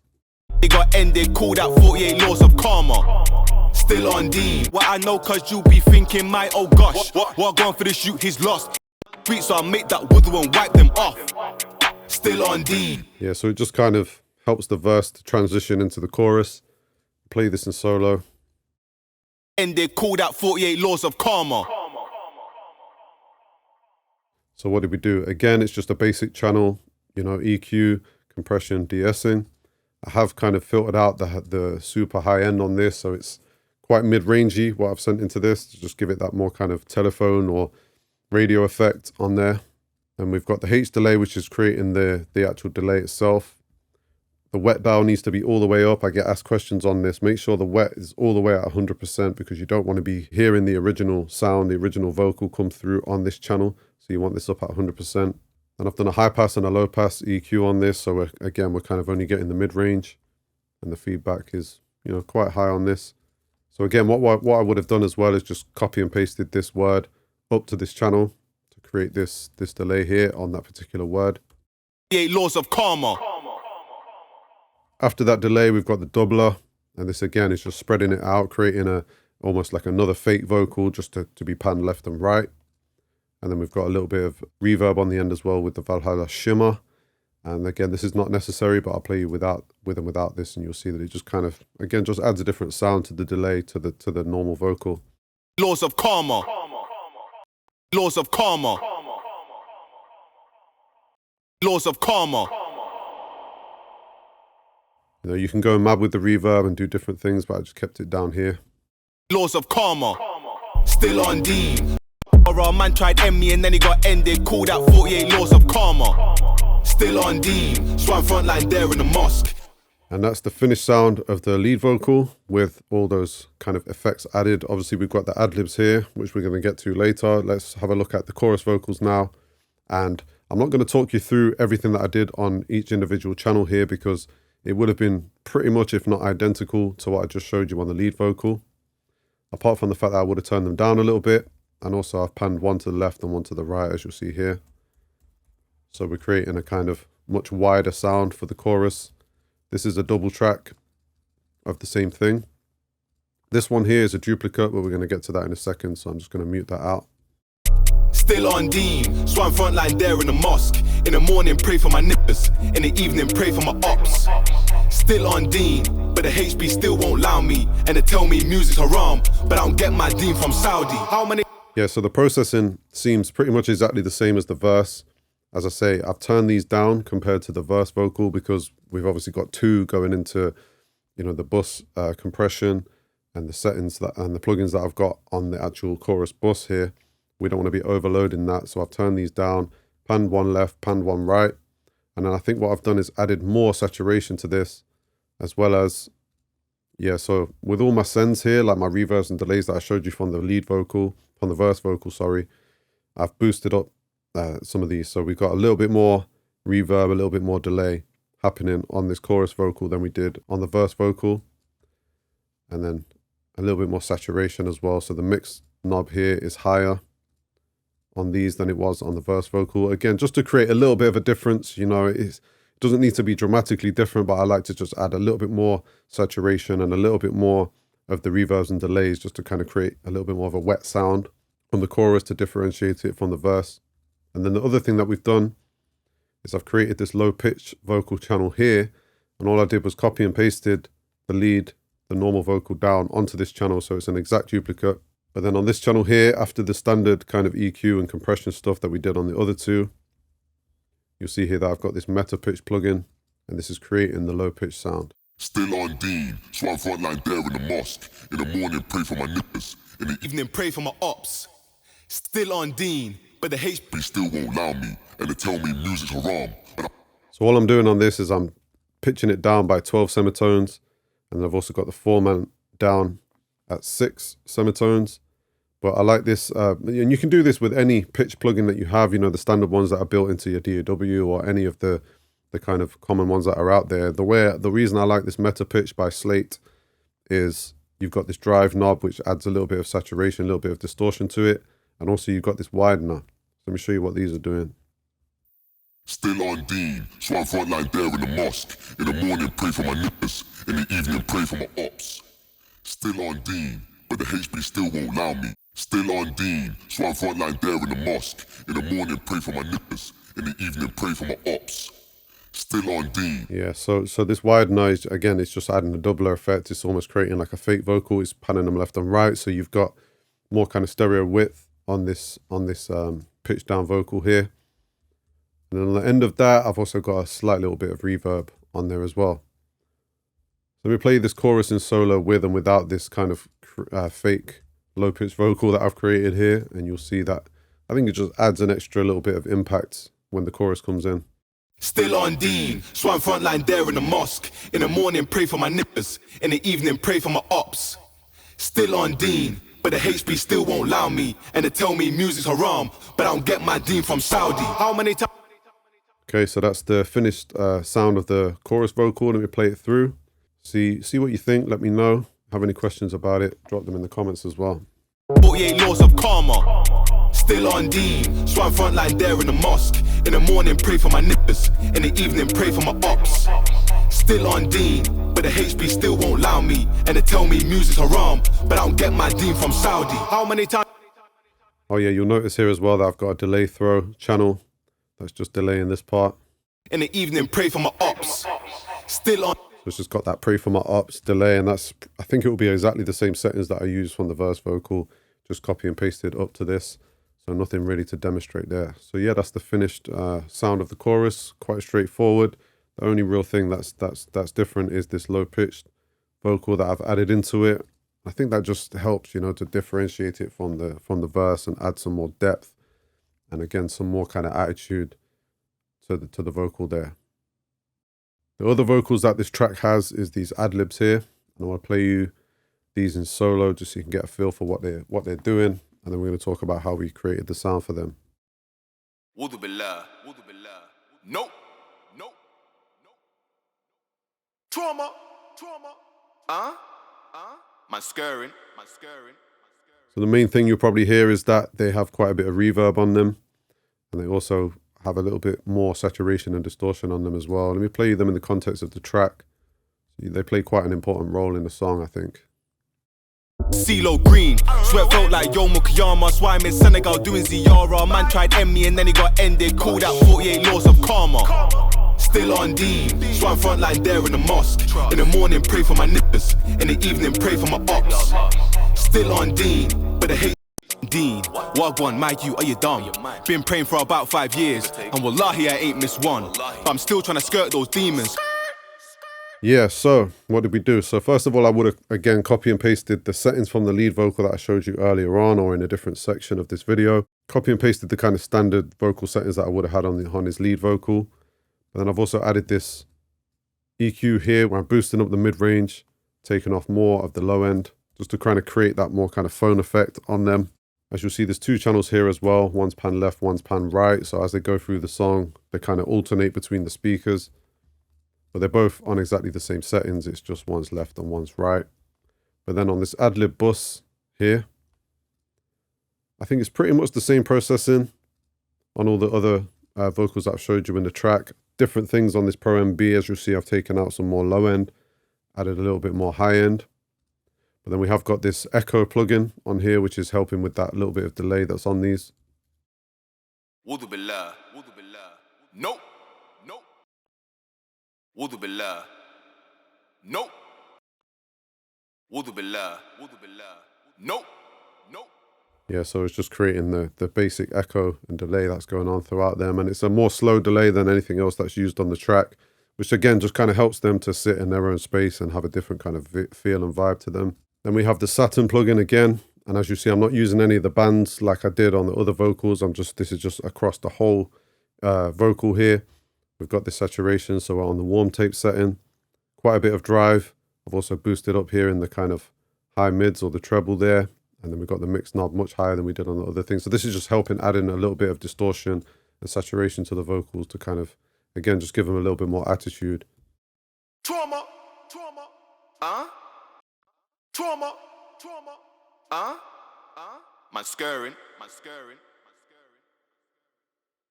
It got ended, called out 48 laws of karma. Still on Deen. What I know, cause you be thinking, my oh gosh, what going for the shoot, he's lost. So I make that wiggle and wipe them off. Still on Deen. Yeah, so it just kind of helps the verse to transition into the chorus. Play this in solo. Ended, called out 48 laws of karma. So what did we do? Again, it's just a basic channel, you know, EQ, compression, de-essing. I have kind of filtered out the super high end on this, so it's quite mid-rangey what I've sent into this to just give it that more kind of telephone or radio effect on there. And we've got the H delay, which is creating the actual delay itself. The wet dial needs to be all the way up. I get asked questions on this. Make sure the wet is all the way at 100% because you don't want to be hearing the original sound, the original vocal come through on this channel. So you want this up at 100%. And I've done a high pass and a low pass EQ on this. So we're kind of only getting the mid-range, and the feedback is, you know, quite high on this. So again, what I would have done as well is just copy and pasted this word up to this channel to create this delay here on that particular word. 48 laws of karma. After that delay, we've got the doubler, and this again is just spreading it out, creating almost like another fake vocal just to be panned left and right. And then we've got a little bit of reverb on the end as well with the Valhalla shimmer. And again, this is not necessary, but I'll play you with and without this, and you'll see that it just kind of, again, just adds a different sound to the delay, to the normal vocal. Laws of karma. Laws of karma. Laws of karma. You know, you can go mad with the reverb and do different things, but I just kept it down here. Laws of karma. Still on Deen. Our man tried end me and then he got ended, called out 48 laws of karma. Still on Deen, swam front line there in the mosque. And that's the finished sound of the lead vocal with all those kind of effects added. Obviously, we've got the Adlibs here, which we're going to get to later. Let's have a look at the chorus vocals now. And I'm not going to talk you through everything that I did on each individual channel here because it would have been pretty much, if not identical, to what I just showed you on the lead vocal. Apart from the fact that I would have turned them down a little bit. And also I've panned one to the left and one to the right, as you'll see here. So we're creating a kind of much wider sound for the chorus. This is a double track of the same thing. This one here is a duplicate, but we're going to get to that in a second, so I'm just going to mute that out. Still on Deen, swam front line there in the mosque. In the morning, pray for my nippers. In the evening, pray for my ops. Still on Deen, but the HB still won't allow me. And they tell me music's haram, but I don't get my Deen from Saudi. How many? Yeah, so the processing seems pretty much exactly the same as the verse. As I say, I've turned these down compared to the verse vocal because we've obviously got two going into, you know, the bus compression and the settings and the plugins that I've got on the actual chorus bus here. We don't want to be overloading that. So I've turned these down, panned one left, panned one right. And then I think what I've done is added more saturation to this as well as, yeah, so with all my sends here, like my reverbs and delays that I showed you from the lead vocal, from the verse vocal, sorry, I've boosted up some of these. So we've got a little bit more reverb, a little bit more delay happening on this chorus vocal than we did on the verse vocal. And then a little bit more saturation as well. So the mix knob here is higher on these than it was on the verse vocal. Again, just to create a little bit of a difference, you know, it doesn't need to be dramatically different, but I like to just add a little bit more saturation and a little bit more of the reverbs and delays just to kind of create a little bit more of a wet sound from the chorus to differentiate it from the verse. And then the other thing that we've done is I've created this low pitch vocal channel here, and all I did was copy and pasted the lead, the normal vocal down onto this channel, so it's an exact duplicate. But then on this channel here, after the standard kind of EQ and compression stuff that we did on the other two, you'll see here that I've got this meta pitch plugin, and this is creating the low pitch sound. Still on Deen, swam front line there in the mosque. In the morning, pray for my nippers. In the Evening, pray for my ops. Still on Deen, but the HB still won't allow me, and they tell me music's haram. So all I'm doing on this is I'm pitching it down by 12 semitones, and I've also got the foreman down at 6 semitones. But I like this, and you can do this with any pitch plugin that you have, you know, the standard ones that are built into your DAW or any of the kind of common ones that are out there. The reason I like this meta pitch by Slate is You've got this drive knob, which adds a little bit of saturation, a little bit of distortion to it. And also you've got this widener. Let me show you what these are doing. Still on Deen, so I'm front line there in the mosque. In the morning, pray for my niggas. In the evening, pray for my ops. Still on Deen, but the HB still won't allow me. Still on Deen, so I'm front line there in the mosque. In the morning, pray for my niggas. In the evening, pray for my ops. Still on Deen. Yeah, so this widener is, again, it's just adding a doubler effect. It's almost creating like a fake vocal. It's panning them left and right, so you've got more kind of stereo width on this pitch down vocal here. And then on the end of that, I've also got a slight little bit of reverb on there as well. Let me play this chorus in solo with and without this kind of fake low-pitched vocal that I've created here, and you'll see that I think it just adds an extra little bit of impact when the chorus comes in. Still on Deen, so I'm front line there in the mosque. In the morning, pray for my nippers. In the evening, pray for my ops. Still on Deen, but the HB still won't allow me. And they tell me music's haram, but I don't get my Deen from Saudi. How many times? Okay, so that's the finished sound of the chorus vocal. Let me play it through. See what you think. Let me know. Have any questions about it? Drop them in the comments as well. 48 laws of karma. Still on Deen, so I'm front line there in the mosque. In the morning, pray for my nippers. In the evening, pray for my ops. Still on Deen, but the HB still won't allow me. And they tell me music's haram, but I don't get my Deen from Saudi. How many times? Oh yeah, you'll notice here as well that I've got a delay throw channel. That's just delaying this part. In the evening, pray for my ops. Still on. So it's just got that pray for my ops delay, and that's, I think it will be exactly the same settings that I used from the verse vocal, just copy and pasted up to this. So nothing really to demonstrate there. So yeah, that's the finished sound of the chorus. Quite straightforward. The only real thing that's different is this low pitched vocal that I've added into it. I think that just helps, you know, to differentiate it from the verse and add some more depth. And again, some more kind of attitude to the vocal there. The other vocals that this track has is these Adlibs here. And I want to play you these in solo just so you can get a feel for what they're doing. And then we're going to talk about how we created the sound for them. Wudu billah. Nope. Trauma. My scurrying. So the main thing you'll probably hear is that they have quite a bit of reverb on them. And they also have a little bit more saturation and distortion on them as well. Let me play them in the context of the track. They play quite an important role in the song, I think. CeeLo Green, sweat felt like Yo Mukiyama. So I'm in Senegal doing Ziyara. Man tried end me and then he got ended. Called out 48 laws of karma. Still on Deen, so I'm front line there in the mosque. In the morning, pray for my nippers. In the evening, pray for my ops. Still on Deen, but the hate Deen. Wagwan, my you, are you dumb? Been praying for about 5 years, and wallahi I ain't missed one. But I'm still trying to skirt those demons. Yeah, so what did we do? So first of all, I would have, again, copy and pasted the settings from the lead vocal that I showed you earlier on, or in a different section of this video. Copy and pasted the kind of standard vocal settings that I would have had on his lead vocal. But then I've also added this EQ here, where I'm boosting up the mid-range, taking off more of the low end, just to kind of create that more kind of phone effect on them. As you'll see, there's 2 channels here as well. One's pan left, one's pan right. So as they go through the song, they kind of alternate between the speakers. But they're both on exactly the same settings. It's just one's left and one's right. But then on this Adlib bus here, I think it's pretty much the same processing on all the other vocals that I've showed you in the track. Different things on this Pro MB. As you'll see, I've taken out some more low end, added a little bit more high end. But then we have got this echo plugin on here, which is helping with that little bit of delay that's on these. Wudu billah. Nope. Wudu billah. Nope. Wudu billah. Nope. Yeah, so it's just creating the basic echo and delay that's going on throughout them. And it's a more slow delay than anything else that's used on the track, which again just kind of helps them to sit in their own space and have a different kind of feel and vibe to them. Then we have the Saturn plugin again. And as you see, I'm not using any of the bands like I did on the other vocals. This is just across the whole vocal here. We've got the saturation, so we're on the warm tape setting. Quite a bit of drive. I've also boosted up here in the kind of high mids or the treble there. And then we've got the mix knob much higher than we did on the other thing. So this is just helping add in a little bit of distortion and saturation to the vocals to kind of, again, just give them a little bit more attitude. Trauma. Trauma. Man scurrying.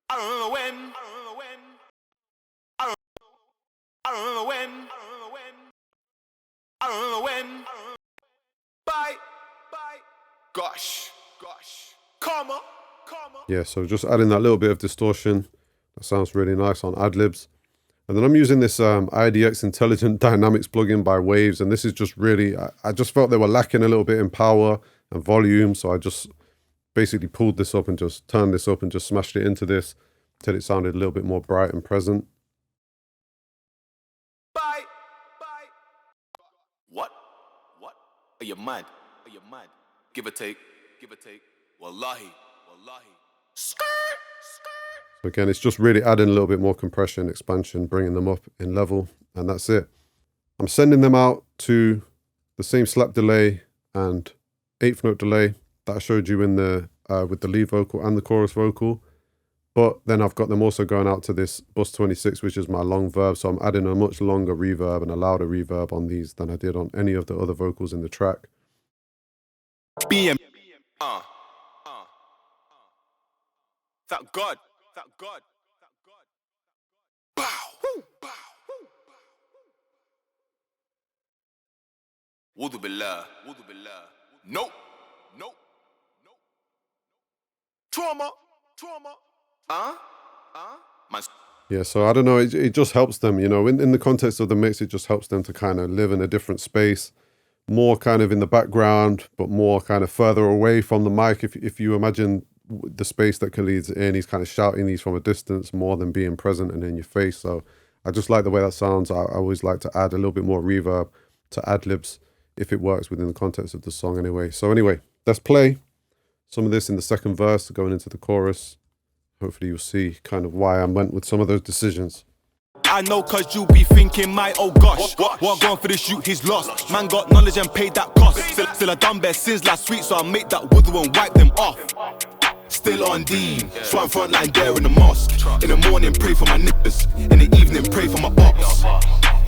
I don't know when. I don't know when. Bye. Gosh. Karma. Yeah, so just adding that little bit of distortion. That sounds really nice on Adlibs. And then I'm using this IDX Intelligent Dynamics plugin by Waves, and this is just really, I just felt they were lacking a little bit in power and volume, so I just basically pulled this up and just turned this up and just smashed it into this till it sounded a little bit more bright and present. Bye. What? Are you mad? Give or take. Wallahi. Skirt. So again, it's just really adding a little bit more compression, expansion, bringing them up in level, and that's it. I'm sending them out to the same slap delay and eighth note delay that I showed you in the with the lead vocal and the chorus vocal. But then I've got them also going out to this bus 26, which is my long verb. So I'm adding a much longer reverb and a louder reverb on these than I did on any of the other vocals in the track. BM. Thank God. Bow. Wudu billah. Nope. Trauma. Man. Yeah, so I don't know, it just helps them, you know, in the context of the mix, it just helps them to kind of live in a different space, more kind of in the background, but more kind of further away from the mic. If you imagine the space that Khaled's in, he's kind of shouting these from a distance more than being present and in your face. So I just like the way that sounds. I always like to add a little bit more reverb to Adlibs if it works within the context of the song anyway. So anyway, let's play some of this in the second verse going into the chorus. Hopefully you'll see kind of why I went with some of those decisions. I know cause you be thinking my oh gosh, what going for the shoot he's lost. Man got knowledge and paid that cost. Still I done best sins last week, so I make that wudu and wipe them off. Still on Deen, swam front line there in the mosque. In the morning pray for my niggas, in the evening pray for my ops.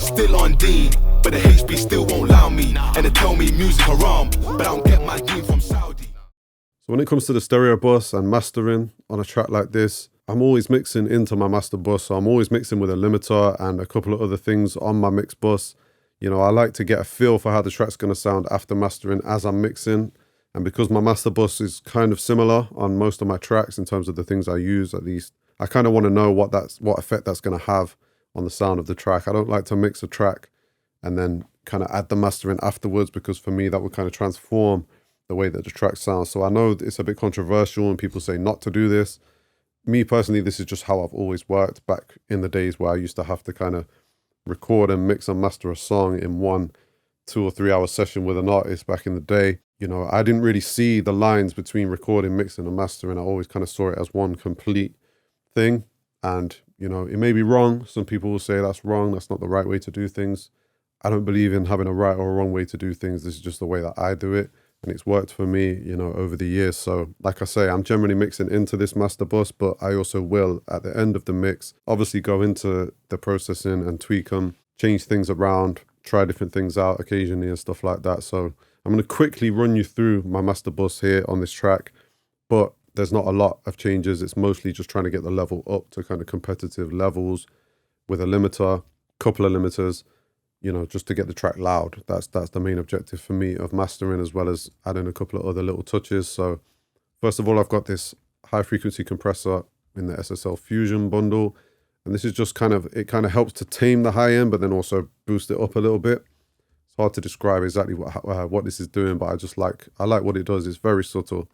Still on Deen, but the HB still won't allow me. And they tell me music haram, but I don't get my Deen from Saudi. So when it comes to the stereo bus and mastering on a track like this, I'm always mixing into my master bus. So I'm always mixing with a limiter and a couple of other things on my mix bus. You know, I like to get a feel for how the track's going to sound after mastering as I'm mixing. And because my master bus is kind of similar on most of my tracks in terms of the things I use, at least, I kind of want to know what effect that's going to have on the sound of the track. I don't like to mix a track and then kind of add the mastering afterwards, because for me that would kind of transform the way that the track sounds. So I know it's a bit controversial and people say not to do this. Me personally, this is just how I've always worked back in the days where I used to have to kind of record and mix and master a song in 1, 2 or 3 hour session with an artist back in the day. You know, I didn't really see the lines between recording, mixing and mastering. I always kind of saw it as one complete thing. And, you know, it may be wrong. Some people will say that's wrong. That's not the right way to do things. I don't believe in having a right or a wrong way to do things. This is just the way that I do it. And it's worked for me, you know, over the years. So like I say, I'm generally mixing into this master bus, but I also will at the end of the mix, obviously go into the processing and tweak them, change things around, try different things out occasionally and stuff like that. So I'm going to quickly run you through my master bus here on this track, but there's not a lot of changes. It's mostly just trying to get the level up to kind of competitive levels with a limiter, couple of limiters, you know, just to get the track loud. That's the main objective for me of mastering, as well as adding a couple of other little touches. So first of all, I've got this high frequency compressor in the SSL Fusion bundle. And this is just kind of helps to tame the high end, but then also boost it up a little bit. It's hard to describe exactly what this is doing, but I like what it does. It's very subtle.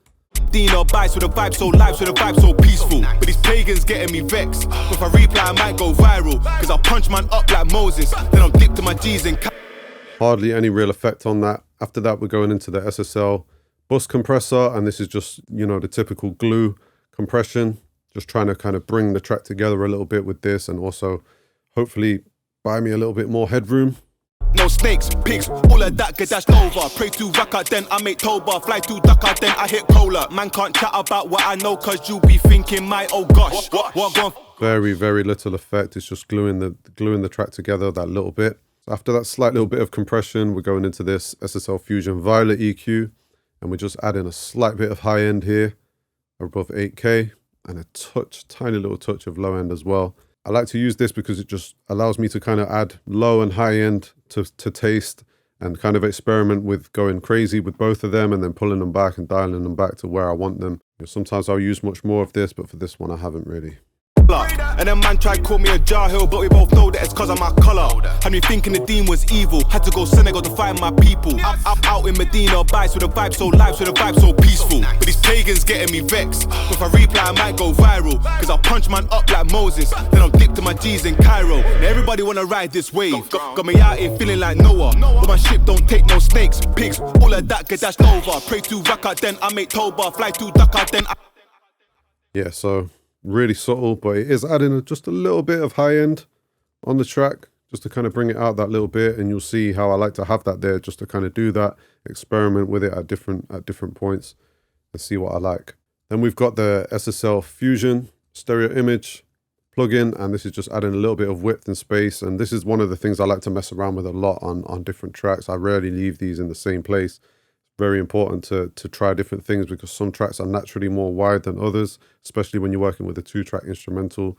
Dino bites with a vibe so live, with a vibe so peaceful. But these pagans getting me vexed. If I reply, I might go viral. Cause I'll punch man up like Moses. Then I'll dip to my G's and hardly any real effect on that. After that, we're going into the SSL bus compressor. And this is just, you know, the typical glue compression. Just trying to kind of bring the track together a little bit with this, and also hopefully buy me a little bit more headroom. No snakes, pigs, all of that get dashed over. Pray to Raqqa, then I make Toba. Fly to Dhaka, then I hit Cola. Man can't chat about what I know, cause you be thinking my oh gosh. What gone? Very, very little effect. It's just gluing the track together that little bit. So after that slight little bit of compression, we're going into this SSL Fusion Violet EQ, and we're just adding a slight bit of high end here, above 8K, and a tiny little touch of low end as well. I like to use this because it just allows me to kind of add low and high end to taste, and kind of experiment with going crazy with both of them and then pulling them back and dialing them back to where I want them. Sometimes I'll use much more of this, but for this one I haven't really. And then man tried call me a Jahil, but we both know that it's cause of my colour. Had me thinking the Deen was evil, had to go Senegal to find my people. I'm out in Medina, bites with a vibe so live, with a vibe so peaceful. But these pagans getting me vexed. If I reply I might go viral, cause I'll punch man up like Moses. Then I'll dip to my G's in Cairo. Now everybody wanna ride this wave. Got me out here feeling like Noah. But my ship don't take no snakes, pigs, all of that get dashed over. Pray to Raqqa, then I make Toba. Fly to Dakar, then I... Yeah, so really subtle, but it is adding just a little bit of high end on the track, just to kind of bring it out that little bit. And you'll see how I like to have that there, just to kind of do that, experiment with it at different points and see what I like. Then we've got the SSL Fusion stereo image plugin, and this is just adding a little bit of width and space. And this is one of the things I like to mess around with a lot on different tracks. I rarely leave these in the same place. Very important to try different things, because some tracks are naturally more wide than others, especially when you're working with a 2-track instrumental.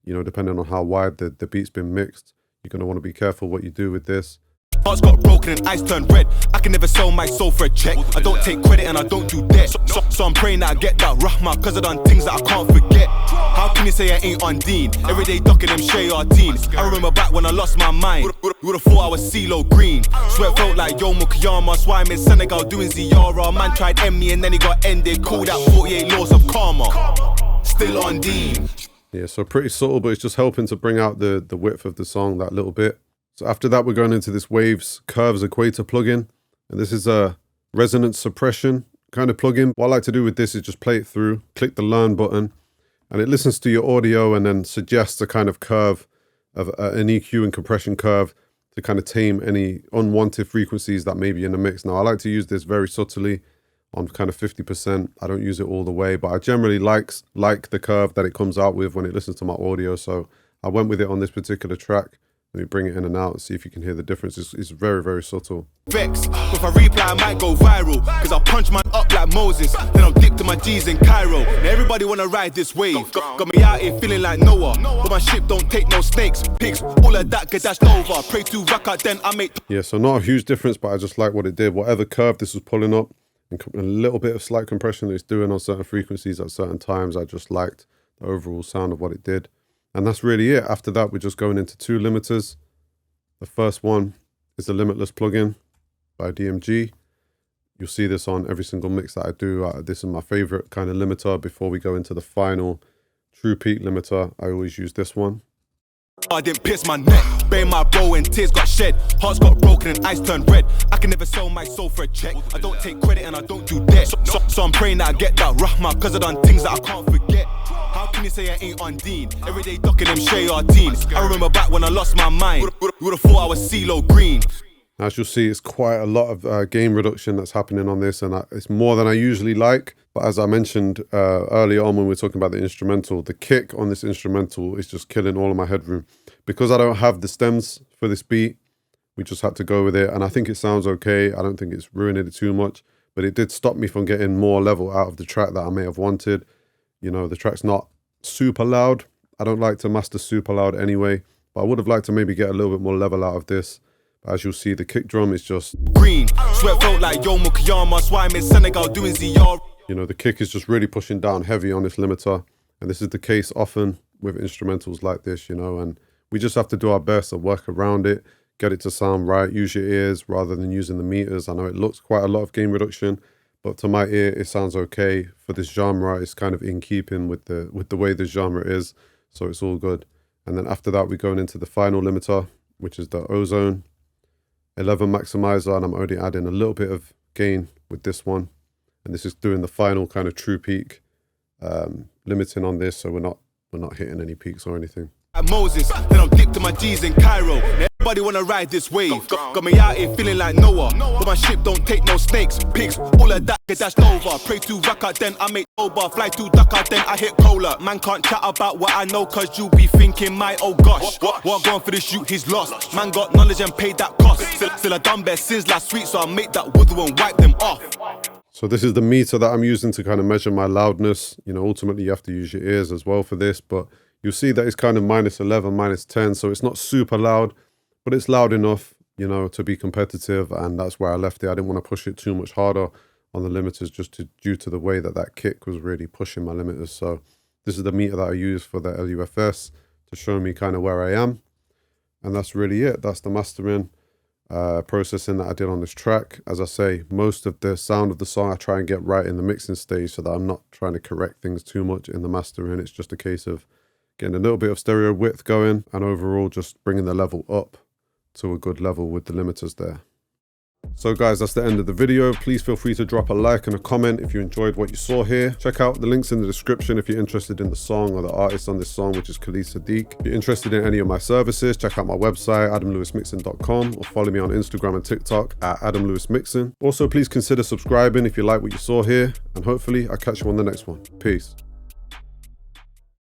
You know, depending on how wide the beat's been mixed, you're going to want to be careful what you do with this. Hearts got broken and eyes turned red. I can never sell my soul for a check. I don't take credit and I don't do debt. So I'm praying that I get that rahma, cause I done things that I can't forget. How can you say I ain't on Deen? Every day ducking them Shayardeen. I remember back when I lost my mind. Would've thought I was CeeLo Green. Sweat felt like Yo Mukiyama. That's why I'm in Senegal doing Ziyara. Man tried end me and then he got ended. Called out 48 laws of karma. Still on Deen. Yeah, so pretty subtle, but it's just helping to bring out the width of the song that little bit. So after that, we're going into this Waves Curves Equator plugin. And this is a resonance suppression kind of plugin. What I like to do with this is just play it through, click the learn button, and it listens to your audio and then suggests a kind of curve of an EQ and compression curve to kind of tame any unwanted frequencies that may be in the mix. Now, I like to use this very subtly on kind of 50%. I don't use it all the way, but I generally like the curve that it comes out with when it listens to my audio. So I went with it on this particular track. Let me bring it in and out and see if you can hear the difference. It's very, very subtle. Vex. If I reply, I might go viral, cause I'll punch man up like Moses. Then I'll dip to my G's in Cairo. Now everybody wanna ride this wave. Got me out here feeling like Noah. But my ship don't take no snakes, pigs, all of that get dashed over. Pray to Raqqa, then I make... Yeah, so not a huge difference, but I just like what it did. Whatever curve this was pulling up, and a little bit of slight compression that it's doing on certain frequencies at certain times, I just liked the overall sound of what it did. And that's really it. After that, we're just going into 2 limiters. The first one is the Limitless plugin by DMG. You'll see this on every single mix that I do. This is my favorite kind of limiter. Before we go into the final true peak limiter, I always use this one. I didn't pierce my neck, bury my bro and tears got shed. Hearts got broken and eyes turned red. I can never sell my soul for a check. I don't take credit and I don't do debt. So I'm praying that I get that rahma, cause I done things that I can't forget. How can you say I ain't on Deen? Every day ducking them Shayardeen. I remember back when I lost my mind. Would've thought I was CeeLo Green. As you'll see, it's quite a lot of gain reduction that's happening on this, and it's more than I usually like. But as I mentioned earlier on when we were talking about the instrumental, the kick on this instrumental is just killing all of my headroom. Because I don't have the stems for this beat, we just had to go with it, and I think it sounds okay. I don't think it's ruining it too much, but it did stop me from getting more level out of the track that I may have wanted. You know, the track's not super loud. I don't like to master super loud anyway, but I would have liked to maybe get a little bit more level out of this. As you'll see, the kick drum is just green. Sweat felt like Yo Mukiyama. That's why I'm in Senegal doing Ziyara. You know, the kick is just really pushing down heavy on this limiter, and this is the case often with instrumentals like this, you know, and we just have to do our best to work around it, get it to sound right, use your ears rather than using the meters. I know it looks quite a lot of gain reduction, but to my ear, it sounds okay. For this genre, it's kind of in keeping with the way the genre is, so it's all good. And then after that, we're going into the final limiter, which is the Ozone 11 maximizer, and I'm only adding a little bit of gain with this one. And this is doing the final kind of true peak limiting on this, so we're not hitting any peaks or anything. Moses, then I'll dip to my G's in Cairo. Everybody wanna ride this wave. Got me out here feeling like Noah. But my ship don't take no snakes, pigs, all of that get dashed over. Pray to Raqqa, then I make over. Fly to Dhaka, then I hit Cola. Man can't chat about what I know, cause you be thinking, my oh gosh. What going for the shoot, he's lost. Man got knowledge and paid that cost. Still I done best since last week, so I make that wither and wipe them off. So this is the meter that I'm using to kind of measure my loudness. You know, ultimately you have to use your ears as well for this, but you'll see that it's kind of -11, -10, so it's not super loud, but it's loud enough, you know, to be competitive, and that's where I left it. I didn't want to push it too much harder on the limiters due to the way that that kick was really pushing my limiters. So this is the meter that I use for the LUFS to show me kind of where I am, and that's really it. That's the mastering processing that I did on this track. As I say, most of the sound of the song I try and get right in the mixing stage so that I'm not trying to correct things too much in the mastering. It's just a case of getting a little bit of stereo width going and overall just bringing the level up to a good level with the limiters there. So guys, that's the end of the video. Please feel free to drop a like and a comment if you enjoyed what you saw here. Check out the links in the description if you're interested in the song or the artist on this song, which is Khxled Siddiq. If you're interested in any of my services, check out my website, adamlewismixing.com, or follow me on Instagram and TikTok at adamlewismixing. Also, please consider subscribing if you like what you saw here, and hopefully I'll catch you on the next one. Peace.